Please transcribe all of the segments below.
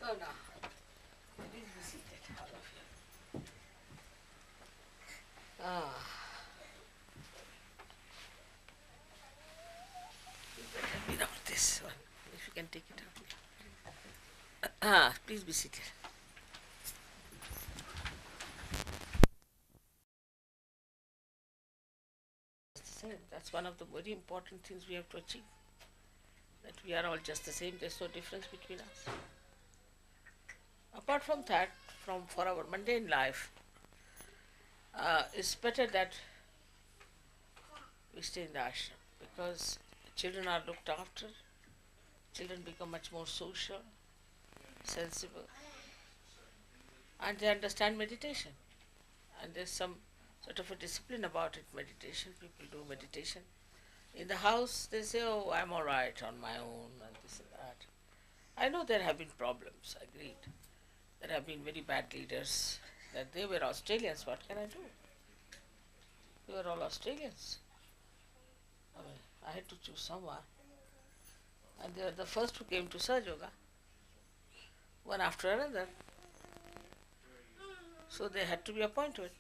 Oh no. Please be seated, all of you. Without this one, if you can take it out. Please be seated. That's one of the very important things we have to achieve. That we are all just the same, there's no difference between us. Apart from that, for our mundane life, it's better that we stay in the ashram because children are looked after, children become much more social, sensible, and they understand meditation. And there's some sort of a discipline about it, meditation. People do meditation. In the house, they say, oh, I'm all right on my own, and this and that. I know there have been problems, agreed. There have been very bad leaders. That they were Australians, what can I do? They were all Australians. I had to choose someone. And they were the first who came to Sahaja Yoga, one after another. So they had to be appointed.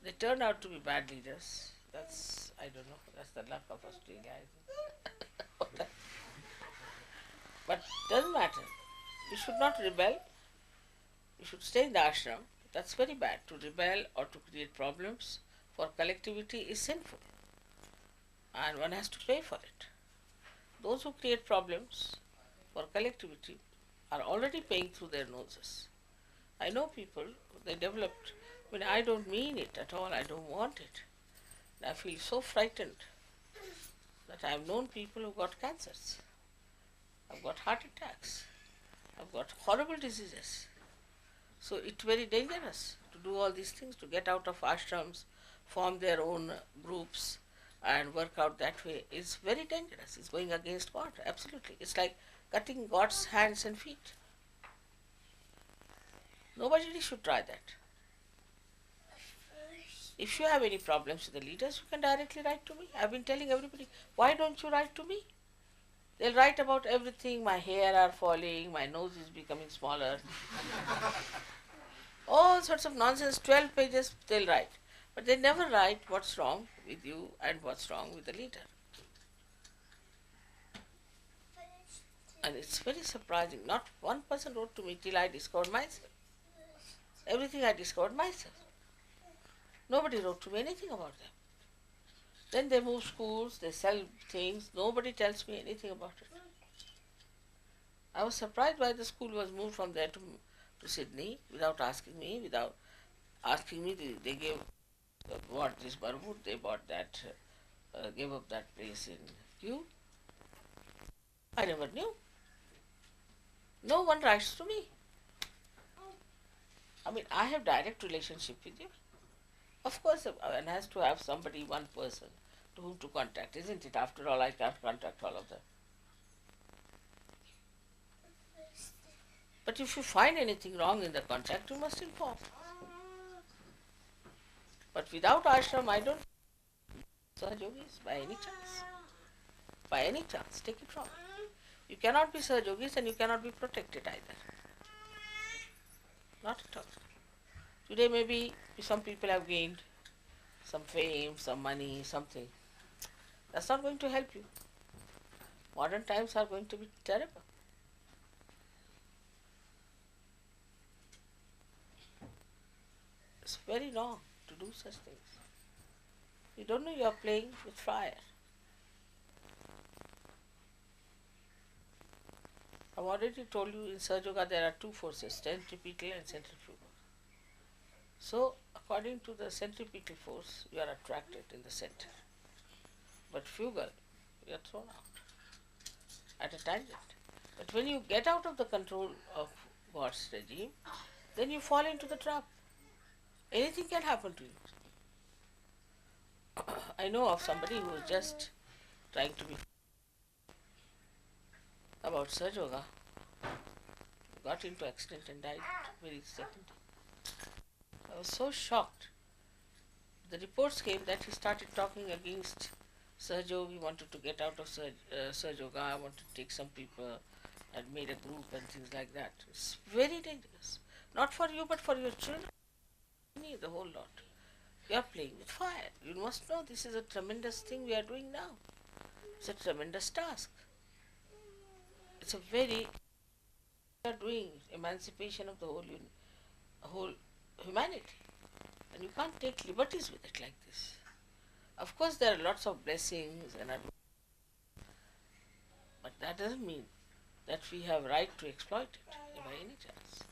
They turned out to be bad leaders. That's, I don't know, that's the luck of Australia, I think. But doesn't matter. You should not rebel. You should stay in the ashram. That's very bad. To rebel or to create problems for collectivity is sinful. And one has to pay for it. Those who create problems for collectivity are already paying through their noses. I know people, they developed, I don't mean it at all, I don't want it. And I feel so frightened that I have known people who got cancers, I've got heart attacks, I've got horrible diseases. So it's very dangerous to do all these things, to get out of ashrams, form their own groups and work out that way is very dangerous. It's going against God, absolutely. It's like cutting God's hands and feet. Nobody should try that. If you have any problems with the leaders, you can directly write to me. I've been telling everybody, why don't you write to me? They'll write about everything, my hair are falling, my nose is becoming smaller. All sorts of nonsense, 12 pages they'll write. But they never write what's wrong with you and what's wrong with the leader. And it's very surprising. Not one person wrote to me till I discovered myself. Everything I discovered myself. Nobody wrote to me anything about them. Then they move schools, they sell things, nobody tells me anything about it. I was surprised why the school was moved from there to Sydney without asking me, they gave, bought this Barwood, they bought that, gave up that place in Kew. I never knew. No one writes to me. I have direct relationship with you. Of course, one has to have somebody, one person, to whom to contact, isn't it? After all, I can't contact all of them. But if you find anything wrong in the contact, you must inform. But without ashram, I don't Sahaja Yogis by any chance. By any chance, take it wrong. You cannot be Sahaja Yogis and you cannot be protected either. Not at all. Today maybe some people have gained some fame, some money, something. That's not going to help you. Modern times are going to be terrible. It's very wrong to do such things. You don't know you are playing with fire. I've already told you in Sahaja Yoga there are two forces, centripetal and centrifugal. So, according to the centripetal force, you are attracted in the center. But fugal, you are thrown out at a tangent. But when you get out of the control of God's regime, then you fall into the trap. Anything can happen to you. I know of somebody who is just trying to be about Sahaja Yoga, got into accident and died very second. I was so shocked. The reports came that he started talking against Sahaja Yoga. He wanted to get out of Sahaja Yoga, I wanted to take some people and made a group and things like that. It's very dangerous. Not for you, but for your children, the whole lot. You are playing with fire. You must know this is a tremendous thing we are doing now. It's a tremendous task. It's a very we are doing emancipation of the whole humanity, and you can't take liberties with it like this. Of course, there are lots of blessings, but that doesn't mean that we have right to exploit it by any chance.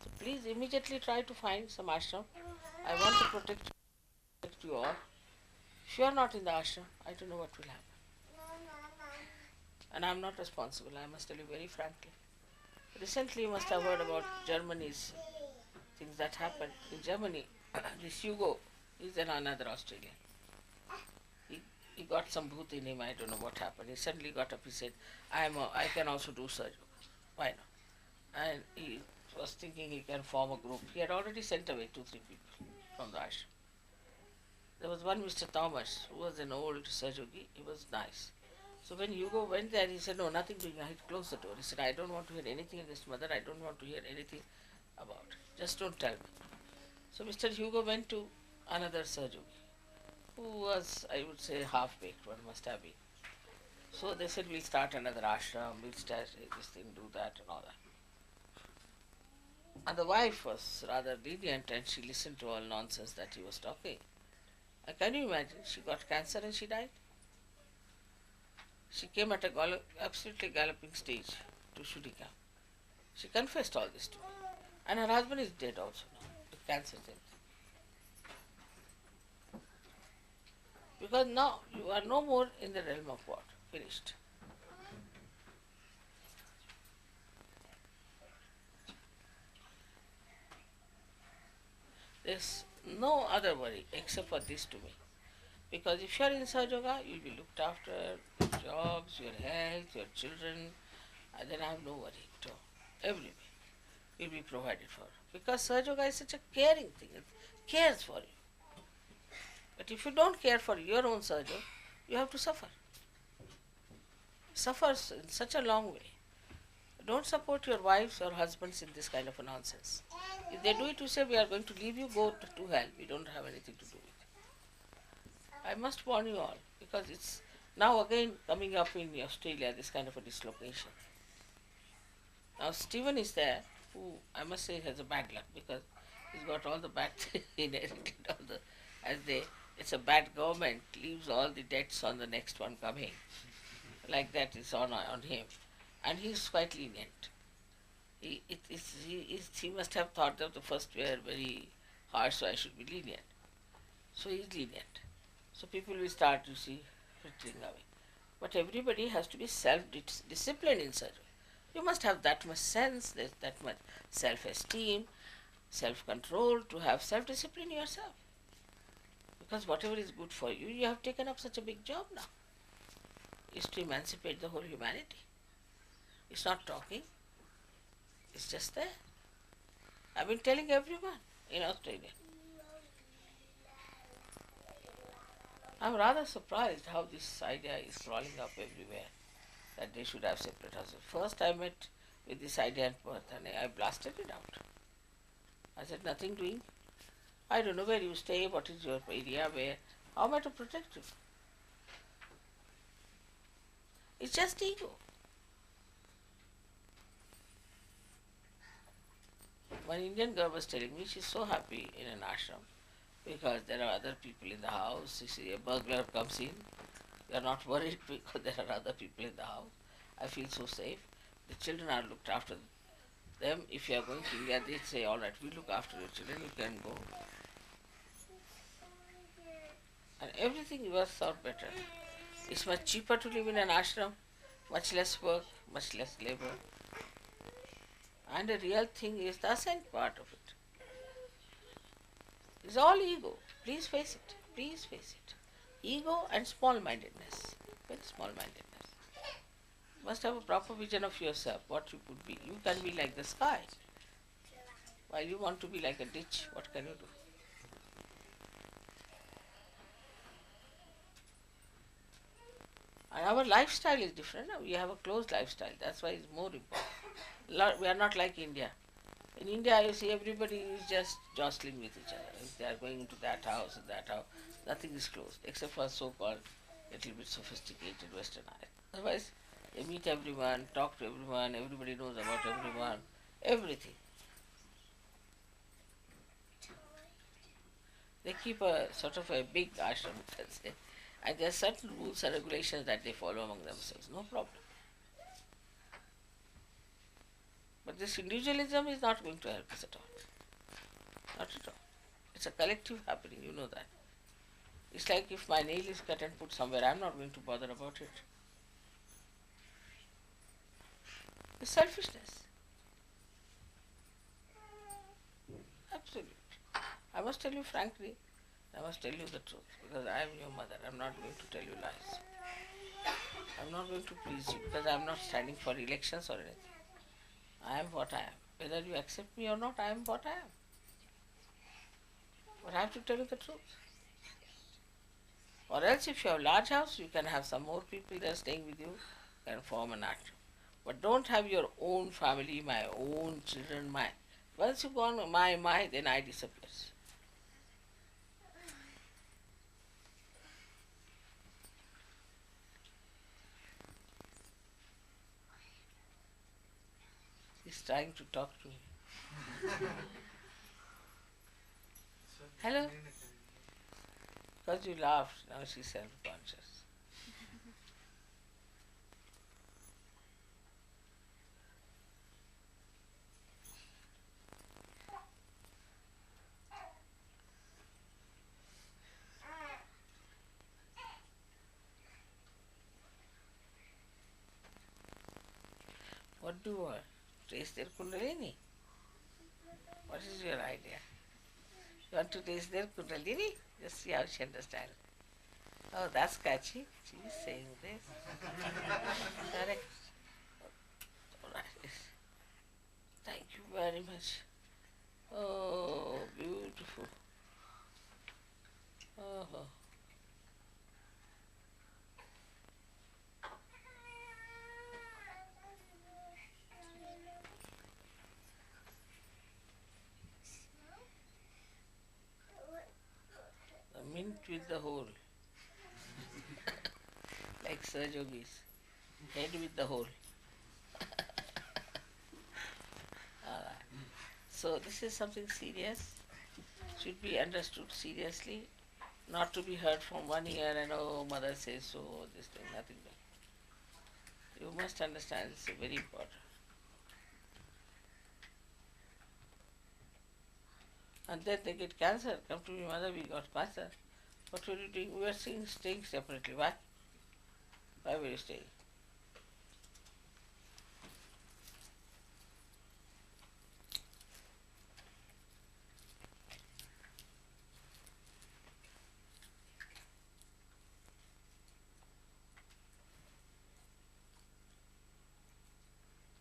So please immediately try to find some ashram. I want to protect you all. If you are not in the ashram, I don't know what will happen. And I am not responsible, I must tell you very frankly. Recently you must have heard about Germany's things that happened. In Germany, this Hugo is another Australian. He got some bhoot in him, I don't know what happened. He suddenly got up, he said, I can also do Sahaja Yoga. Why not? And he was thinking he can form a group. He had already sent away 2-3 people from the ashram. There was one Mr. Thomas, who was an old Sahaja Yogi. He was nice. So when Hugo went there, he said, no, nothing doing. I had closed the door. He said, I don't want to hear anything against mother. I don't want to hear anything about it. Just don't tell me. So Mr. Hugo went to another Sahaja Yogi, who was, I would say, half-baked, one must have been. So they said, we'll start another ashram, we'll start this thing, do that and all that. And the wife was rather lenient and she listened to all nonsense that he was talking. And can you imagine, she got cancer and she died? She came at a absolutely galloping stage to Shudika. She confessed all this to me. And her husband is dead also now, with cancer things. Because now you are no more in the realm of God. Finished. There's no other worry except for this to me. Because if you are in Sahaja Yoga, you will be looked after, your jobs, your health, your children, and then I have no worry at all. Every way will be provided for. Because Sahaja Yoga is such a caring thing, it cares for you. But if you don't care for your own Sahaja, you have to suffer. Suffers in such a long way. Don't support your wives or husbands in this kind of a nonsense. If they do it, you say, we are going to leave you, go to hell. We don't have anything to do with it. I must warn you all, because it's now again coming up in Australia, this kind of a dislocation. Now Stephen is there, who I must say has a bad luck, because he's got all the bad inherited, it's a bad government, leaves all the debts on the next one coming. Like that is on him. And he is quite lenient. He must have thought that the first were very harsh, so I should be lenient. So he is lenient. So people will start, you see, filtering away. But everybody has to be self-disciplined in such a way. You must have that much sense, that much self-esteem, self-control to have self-discipline yourself. Because whatever is good for you, you have taken up such a big job now. Is to emancipate the whole humanity. It's not talking, it's just there. I've been telling everyone in Australia. I'm rather surprised how this idea is crawling up everywhere, that they should have separate houses. First I met with this idea in Perth and I blasted it out. I said, nothing doing. I don't know where you stay, what is your area, how am I to protect you? It's just ego. One Indian girl was telling me she's so happy in an ashram because there are other people in the house. You see, a burglar comes in, you are not worried because there are other people in the house. I feel so safe. The children are looked after them. If you are going to India, they say, all right, we look after your children, you can go. And everything works out better. It's much cheaper to live in an ashram, much less work, much less labor. And the real thing is the ascent part of it. It's all ego. Please face it. Please face it. Ego and small-mindedness. Very small-mindedness. You must have a proper vision of yourself, what you could be. You can be like the sky. While you want to be like a ditch, what can you do? And our lifestyle is different. No? We have a closed lifestyle. That's why it's more important. We are not like India. In India, you see everybody is just jostling with each other. If they are going into that house and that house, nothing is closed except for so-called little bit sophisticated Westernized. Otherwise, they meet everyone, talk to everyone, everybody knows about everyone, everything. They keep a sort of a big ashram, you can say, and there are certain rules and regulations that they follow among themselves. No problem. But this individualism is not going to help us at all. Not at all. It's a collective happening, you know that. It's like if my nail is cut and put somewhere, I'm not going to bother about it. It's selfishness. Absolutely. I must tell you frankly, I must tell you the truth because I am your mother. I'm not going to tell you lies. I'm not going to please you because I'm not standing for elections or anything. I am what I am. Whether you accept me or not, I am what I am. But I have to tell you the truth. Or else if you have a large house, you can have some more people there staying with you and form an ashram. But don't have your own family, my own children, my. Once you go on my, then I disappears. He's trying to talk to me. Hello? Because you laughed, now she's self-conscious. What do you want? Taste their kundalini? What is your idea? You want to taste their kundalini? Just see how she understands. Oh, that's catchy. She's saying this. Correct. Alright. Thank you very much. Oh, beautiful. Oh. The mint with the hole. Like Sahaja Yogis. Head with the hole. Alright. So this is something serious. Should be understood seriously. Not to be heard from one ear and oh mother says so, this thing, nothing like. You must understand this is very important. And then they get cancer. Come to me, mother, we got cancer. What were you doing? We were staying separately. Why? Why were you staying?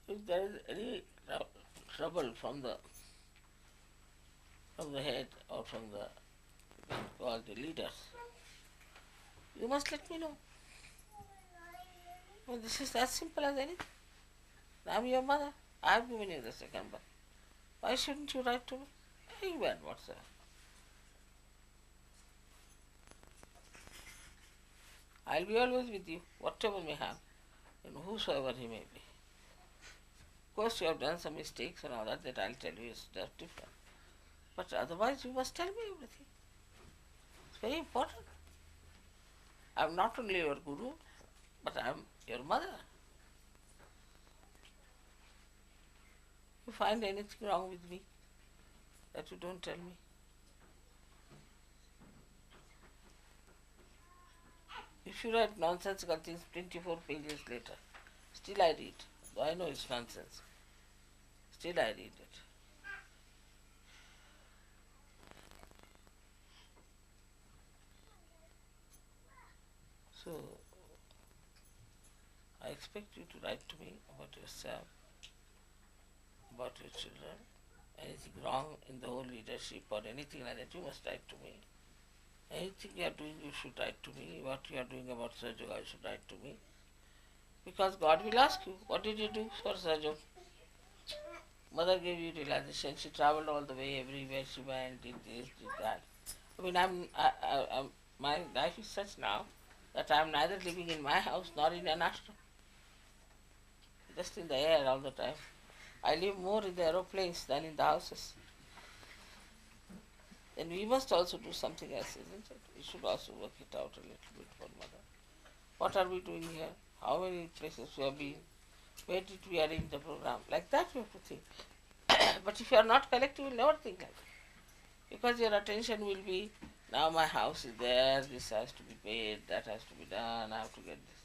If there is any trouble from the head or from the call the leaders, you must let me know. Well, this is as simple as anything. I'm your mother. I've given you the second birth. Why shouldn't you write to me? Anywhere whatsoever. I'll be always with you, whatever may happen, and whosoever he may be. Of course, you have done some mistakes and all that I'll tell you is just different. But otherwise, you must tell me everything. It's very important. I'm not only your guru, but I'm your mother. You find anything wrong with me that you don't tell me? If you write nonsensical things 24 pages later, still I read. Though I know it's nonsense. Still I read it. So, I expect you to write to me about yourself, about your children, anything wrong in the whole leadership or anything like that, you must write to me. Anything you are doing, you should write to me. What you are doing about Sahaja, you should write to me. Because God will ask you, what did you do for Sahaja? Mother gave you realization. She traveled all the way, everywhere she went, did this, did that. I mean, my life is such now that I am neither living in my house nor in an ashram. Just in the air all the time. I live more in the aeroplanes than in the houses. Then we must also do something else, isn't it? We should also work it out a little bit for Mother. What are we doing here? How many places we have been? Where did we arrange the program? Like that we have to think. But if you are not collective, you will never think like that. Because your attention will be, now my house is there, this has to be paid, that has to be done, I have to get this.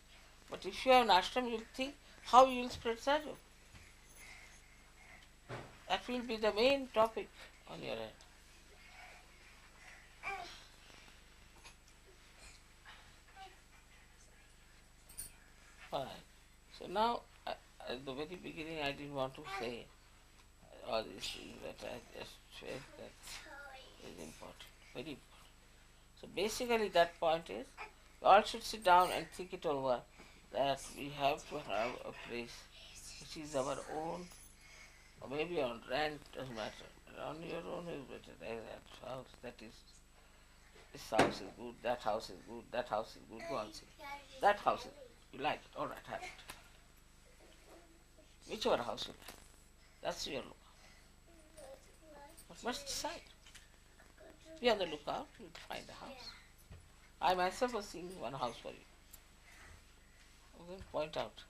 But if you have an ashram, you will think how you will spread Sahaja. That will be the main topic on your head. Fine. So now, at the very beginning, I didn't want to say all these things, but I just felt that is important, very important. So basically, that point is, we all should sit down and think it over, that we have to have a place which is our own, or maybe on rent, doesn't matter. On your own is better. That house, that is, this house is good, that house is good, that house is good, go and see. That house is good. You like it, alright, have it. Whichever house you like. That's your lookout. But must decide. Be on the lookout, you'll find a house. I myself was seeing one house for you. I'm going to point out.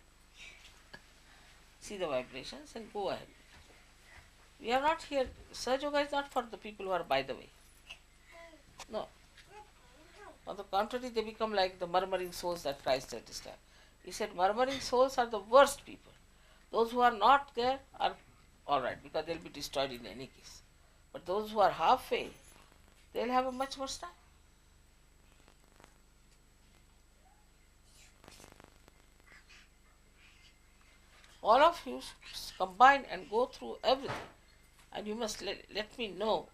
See the vibrations and go ahead. We are not here. Sahaja Yoga is not for the people who are by the way. No. On the contrary, they become like the murmuring souls that Christ had described. He said murmuring souls are the worst people. Those who are not there are alright, because they'll be destroyed in any case. But those who are halfway, they'll have a much worse time. All of you should combine and go through everything. And you must let me know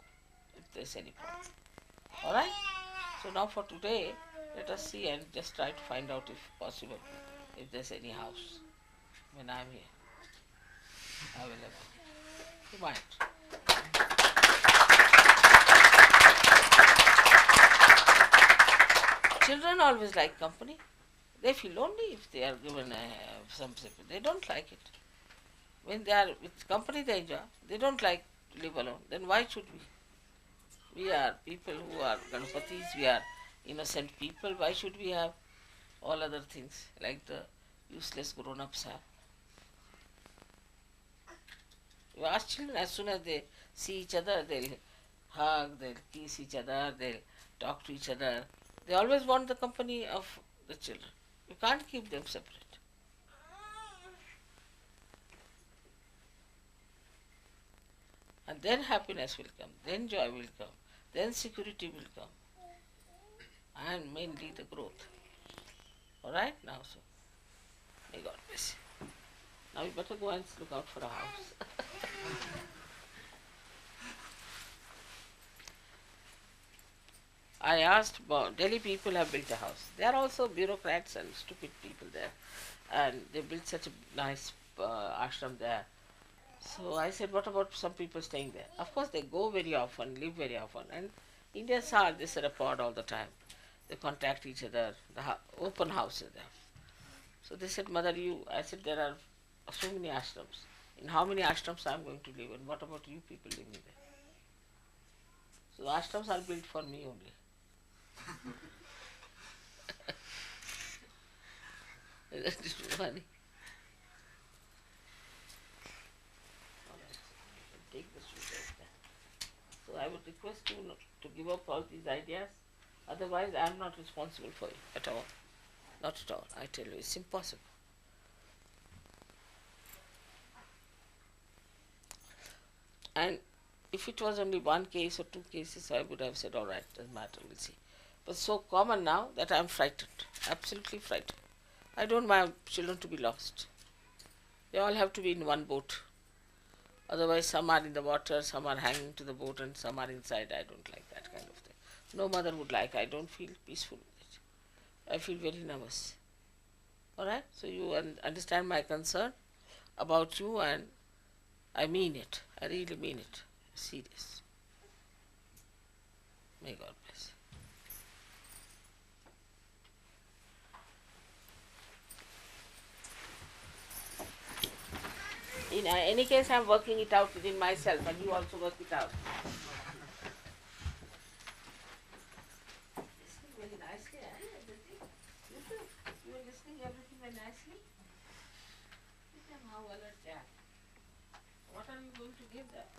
if there's any problem. Alright? So now for today, let us see and just try to find out if possible, if there's any house when I'm here available. You might. Children always like company. They feel lonely if they are given some support. They don't like it. When they are with company they enjoy. They don't like to live alone. Then why should we? We are people who are Ganapatis, we are innocent people. Why should we have all other things like the useless grown-ups have? You ask children, as soon as they see each other, they'll hug, they'll kiss each other, they'll talk to each other. They always want the company of the children. You can't keep them separate. And then happiness will come, then joy will come, then security will come, and mainly the growth. Alright, now so. May God bless you. Now we better go and look out for a house. I asked, Delhi people have built a house. They are also bureaucrats and stupid people there. And they built such a nice ashram there. So I said, what about some people staying there? Of course, they go very often, live very often. And Indians are this rapport all the time. They contact each other, the open houses there. So they said, Mother, I said, there are so many ashrams. In how many ashrams I am going to live? And what about you people living there? So the ashrams are built for me only. That is funny. Take the suit. So I would request you to give up all these ideas. Otherwise, I am not responsible for you at all. Not at all. I tell you, it's impossible. And if it was only one case or two cases, I would have said, all right, doesn't matter, we'll see. But so common now that I am frightened, absolutely frightened. I don't want my children to be lost. They all have to be in one boat. Otherwise, some are in the water, some are hanging to the boat, and some are inside. I don't like that kind of thing. No mother would like. I don't feel peaceful with it. I feel very nervous. Alright? So you understand my concern about you, and I mean it. I really mean it. Serious. May God bless. In any case, I'm working it out within myself, and you also work it out. Listening very nicely, eh? Everything. You too. You are listening everything very nicely. Look at how well at that. What are you going to give them?